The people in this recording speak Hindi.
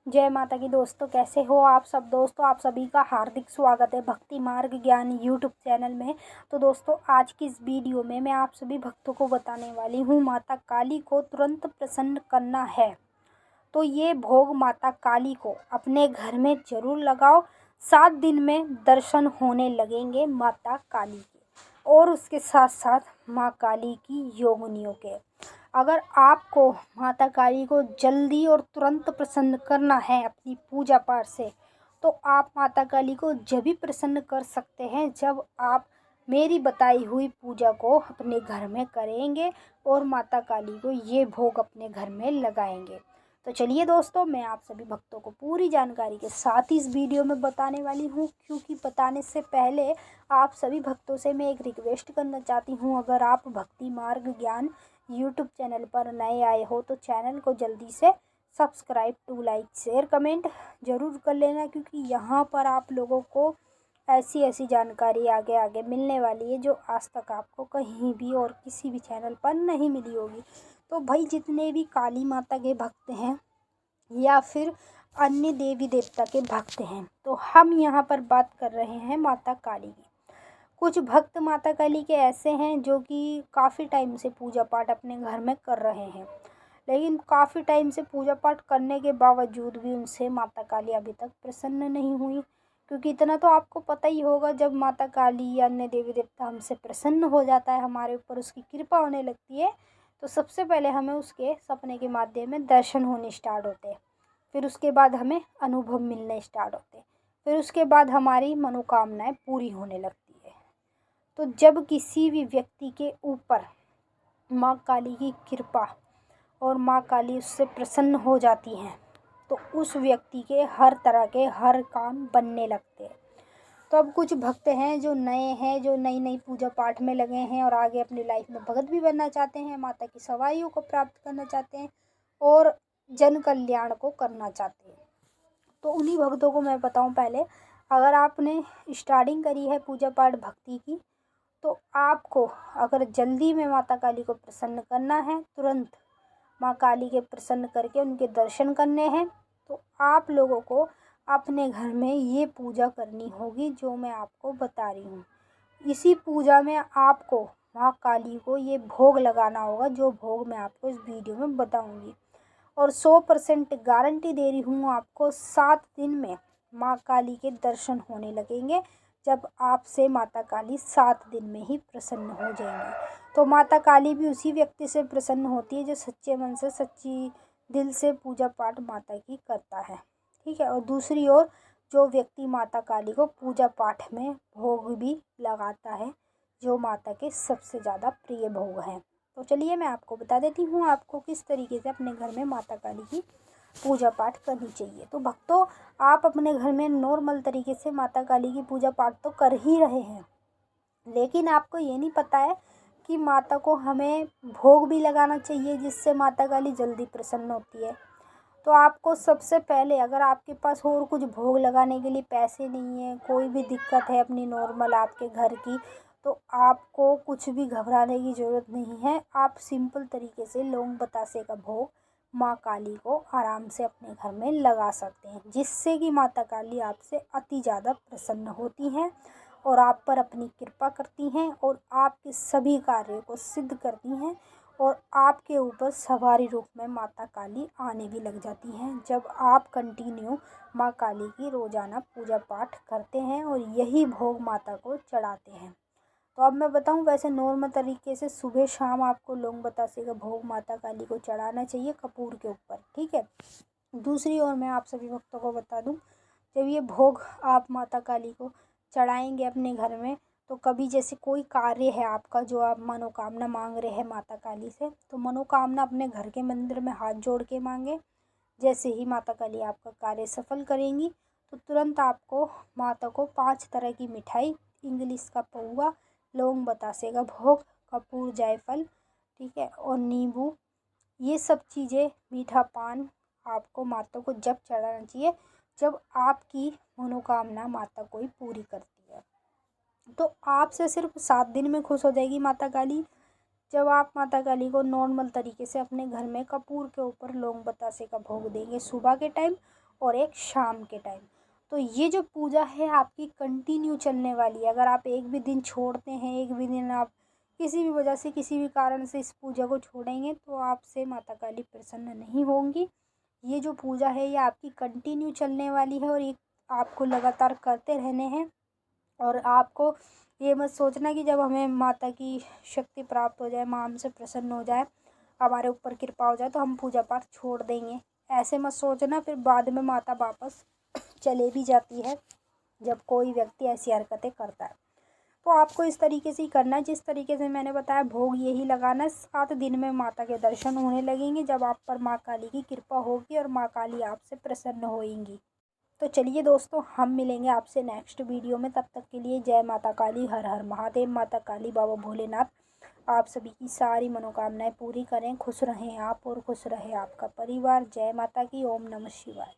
जय माता की दोस्तों, कैसे हो आप सब। दोस्तों, आप सभी का हार्दिक स्वागत है भक्ति मार्ग ज्ञान यूट्यूब चैनल में। तो दोस्तों, आज की इस वीडियो में मैं आप सभी भक्तों को बताने वाली हूँ माता काली को तुरंत प्रसन्न करना है तो ये भोग माता काली को अपने घर में जरूर लगाओ। 7 दिन में दर्शन होने लगेंगे माता काली के और उसके साथ साथ माँ काली की योगिनियों के। अगर आपको माता काली को जल्दी और तुरंत प्रसन्न करना है अपनी पूजा पाठ से, तो आप माता काली को जब भी प्रसन्न कर सकते हैं जब आप मेरी बताई हुई पूजा को अपने घर में करेंगे और माता काली को ये भोग अपने घर में लगाएंगे। तो चलिए दोस्तों, मैं आप सभी भक्तों को पूरी जानकारी के साथ इस वीडियो में बताने वाली हूँ, क्योंकि बताने से पहले आप सभी भक्तों से मैं एक रिक्वेस्ट करना चाहती हूँ। अगर आप भक्ति मार्ग ज्ञान यूट्यूब चैनल पर नए आए हो तो चैनल को जल्दी से subscribe to like share comment ज़रूर कर लेना, क्योंकि यहाँ पर आप लोगों को ऐसी ऐसी जानकारी आगे आगे मिलने वाली है जो आज तक आपको कहीं भी और किसी भी चैनल पर नहीं मिली होगी। तो भाई, जितने भी काली माता के भक्त हैं या फिर अन्य देवी देवता के भक्त हैं, तो हम यहाँ पर बात कर रहे हैं माता काली की। कुछ भक्त माता काली के ऐसे हैं जो कि काफ़ी टाइम से पूजा पाठ अपने घर में कर रहे हैं, लेकिन काफ़ी टाइम से पूजा पाठ करने के बावजूद भी उनसे माता काली अभी तक प्रसन्न नहीं हुई। क्योंकि इतना तो आपको पता ही होगा, जब माता काली या अन्य देवी देवता हमसे प्रसन्न हो जाता है, हमारे ऊपर उसकी कृपा होने लगती है, तो सबसे पहले हमें उसके सपने के माध्यम में दर्शन होने स्टार्ट होते हैं। फिर उसके बाद हमें अनुभव मिलने स्टार्ट होते हैं। फिर उसके बाद हमारी मनोकामनाएं पूरी होने लगती है। तो जब किसी भी व्यक्ति के ऊपर माँ काली की कृपा और माँ काली उससे प्रसन्न हो जाती हैं, तो उस व्यक्ति के हर तरह के हर काम बनने लगते हैं। तो अब कुछ भक्त हैं जो नए हैं, जो नई नई पूजा पाठ में लगे हैं और आगे अपनी लाइफ में भगत भी बनना चाहते हैं, माता की सवाइयों को प्राप्त करना चाहते हैं और जन कल्याण को करना चाहते हैं। तो उन्हीं भक्तों को मैं बताऊं, पहले अगर आपने स्टार्टिंग करी है पूजा पाठ भक्ति की, तो आपको अगर जल्दी में माता काली को प्रसन्न करना है, तुरंत माँ काली के प्रसन्न करके उनके दर्शन करने हैं, तो आप लोगों को अपने घर में ये पूजा करनी होगी जो मैं आपको बता रही हूँ। इसी पूजा में आपको माँ काली को ये भोग लगाना होगा, जो भोग मैं आपको इस वीडियो में बताऊँगी। और 100% गारंटी दे रही हूँ आपको, 7 दिन में माँ काली के दर्शन होने लगेंगे, जब आपसे माता काली 7 दिन में ही प्रसन्न हो जाएंगी। तो माता काली भी उसी व्यक्ति से प्रसन्न होती है जो सच्चे मन से सच्ची दिल से पूजा पाठ माता की करता है, ठीक है। और दूसरी ओर जो व्यक्ति माता काली को पूजा पाठ में भोग भी लगाता है, जो माता के सबसे ज़्यादा प्रिय भोग हैं। तो चलिए मैं आपको बता देती हूँ आपको किस तरीके से अपने घर में माता काली की पूजा पाठ करनी चाहिए। तो भक्तों, आप अपने घर में नॉर्मल तरीके से माता काली की पूजा पाठ तो कर ही रहे हैं, लेकिन आपको ये नहीं पता है कि माता को हमें भोग भी लगाना चाहिए, जिससे माता काली जल्दी प्रसन्न होती है। तो आपको सबसे पहले, अगर आपके पास और कुछ भोग लगाने के लिए पैसे नहीं है, कोई भी दिक्कत है अपनी नॉर्मल आपके घर की, तो आपको कुछ भी घबराने की ज़रूरत नहीं है। आप सिंपल तरीके से लौंग बतासे का भोग माँ काली को आराम से अपने घर में लगा सकते हैं, जिससे कि माता काली आपसे अति ज़्यादा प्रसन्न होती हैं और आप पर अपनी कृपा करती हैं और आपके सभी कार्यों को सिद्ध करती हैं और आपके ऊपर सवारी रूप में माता काली आने भी लग जाती हैं, जब आप कंटिन्यू माँ काली की रोज़ाना पूजा पाठ करते हैं और यही भोग माता को चढ़ाते हैं। तो अब मैं बताऊं, वैसे नॉर्मल तरीके से सुबह शाम आपको लौंग बतासे का भोग माता काली को चढ़ाना चाहिए कपूर के ऊपर, ठीक है। दूसरी ओर मैं आप सभी भक्तों को बता दूं, जब ये भोग आप माता काली को चढ़ाएंगे अपने घर में, तो कभी जैसे कोई कार्य है आपका जो आप मनोकामना मांग रहे हैं माता काली से, तो मनोकामना अपने घर के मंदिर में हाथ जोड़ के मांगे। जैसे ही माता काली आपका कार्य सफल करेंगी, तो तुरंत आपको माता को 5 तरह की मिठाई, इंग्लिश का पौवा, लौंग बतासे का भोग, कपूर, जायफल, ठीक है, और नींबू, ये सब चीज़ें, मीठा पान आपको माता को जब चढ़ाना चाहिए जब आपकी मनोकामना माता कोई पूरी करती है। तो आपसे सिर्फ 7 दिन में खुश हो जाएगी माता काली, जब आप माता काली को नॉर्मल तरीके से अपने घर में कपूर के ऊपर लौंग बतासे का भोग देंगे सुबह के टाइम और एक शाम के टाइम। तो ये जो पूजा है आपकी कंटिन्यू चलने वाली है। अगर आप एक भी दिन छोड़ते हैं, एक भी दिन आप किसी भी वजह से किसी भी कारण से इस पूजा को छोड़ेंगे तो आपसे माता काली प्रसन्न नहीं होंगी। ये जो पूजा है ये आपकी कंटिन्यू चलने वाली है और ये आपको लगातार करते रहने हैं। और आपको ये मत सोचना कि जब हमें माता की शक्ति प्राप्त हो जाए, माँ हमसे प्रसन्न हो जाए, हमारे ऊपर कृपा हो जाए तो हम पूजा पाठ छोड़ देंगे। ऐसे मत सोचना, फिर बाद में माता वापस चले भी जाती है जब कोई व्यक्ति ऐसी हरकतें करता है। तो आपको इस तरीके से ही करना है जिस तरीके से मैंने बताया। भोग यही लगाना है। 7 दिन में माता के दर्शन होने लगेंगे जब आप पर माँ काली की कृपा होगी और माँ काली आपसे प्रसन्न होएंगी। तो चलिए दोस्तों, हम मिलेंगे आपसे नेक्स्ट वीडियो में। तब तक के लिए जय माता काली, हर हर महादेव। माता काली, बाबा भोलेनाथ आप सभी की सारी मनोकामनाएं पूरी करें। खुश रहें आप और खुश रहे आपका परिवार। जय माता की। ओम नमः शिवाय।